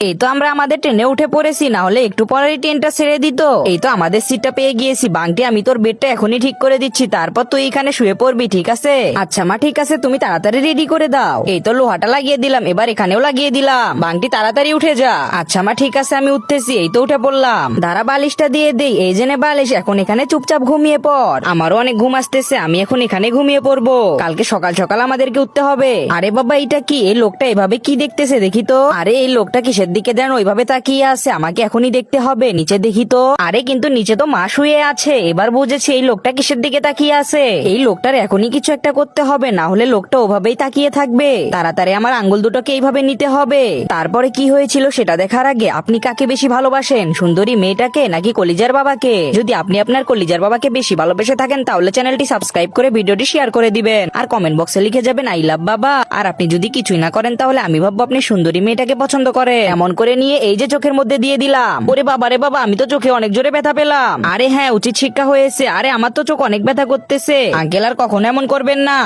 এই তো আমরা আমাদের ট্রেনে উঠে পড়েছি, না হলে একটু পরেই ট্রেনটা ছেড়ে দিত। এই তো আমাদের সিটটা পেয়ে গিয়েছি। বাংটি, আমি তোর বেডটা এখনই ঠিক করে দিচ্ছি, তারপর তুই এখানে শুয়ে পড়বি, ঠিক আছে? আচ্ছা মা, ঠিক আছে, তুমি তাড়াতাড়ি রেডি করে দাও। এই তো লোহাটা লাগিয়ে দিলাম, এবার এখানেও লাগিয়ে দিলাম। বাংটি তাড়াতাড়ি উঠে যা। আচ্ছা মা, ঠিক আছে, আমি উঠতেছি। এই তো উঠে পড়লাম। দাঁড়া, বালিশটা দিয়ে দেই। এই জেনে বালিশ, এখন এখানে চুপচাপ ঘুমিয়ে পড়। আমারও অনেক ঘুম আসতেছে, আমি এখন এখানে ঘুমিয়ে পড়বো। কালকে সকাল সকাল আমাদেরকে উঠতে হবে। আরে বাবা, এটা কি? এই লোকটা এভাবে কি দেখতেছে দেখি তো। আরে এই লোকটা কিসের দিকে যেন ওইভাবে তাকিয়ে আছে, আমাকে এখনই দেখতে হবে। নিচে দেখি তো। আরে কিন্তু নিচে তো মা শুয়ে আছে। এবার বুঝেছি এই লোকটা কিসের দিকে তাকিয়ে আছে। এই লোকটার এখনই কিছু একটা করতে হবে, না হলে লোকটা ওভাবেই তাকিয়ে থাকবে। তাড়াতাড়ি আমার আঙ্গুল দুটোকে এইভাবে নিতে হবে। তারপরে কি হয়েছিল সেটা দেখার আগে, আপনি কাকে বেশি ভালোবাসেন, সুন্দরী মেয়েটাকে নাকি কলিজার বাবাকে? যদি আপনি আপনার কলিজার বাবাকে বেশি ভালোবেসে থাকেন তাহলে চ্যানেলটি সাবস্ক্রাইব করে ভিডিওটি শেয়ার করে দিবেন, আর কমেন্ট বক্সে লিখে যাবেন আই লাভ বাবা। আর আপনি যদি কিছুই না করেন তাহলে আমি ভাববো আপনি সুন্দরী মেয়েটাকে পছন্দ করেন। এমন করে নিয়ে এই যে চোখের মধ্যে দিয়ে দিলাম। ওরে বাবা রে বাবা, আমি তো চোখে অনেক জোরে ব্যথা পেলাম। আরে হ্যাঁ, উচিত শিক্ষা হয়েছে। আরে আমার তো চোখ অনেক ব্যথা করতেছে। আঙ্কেল আর কখনো এমন করবেন না।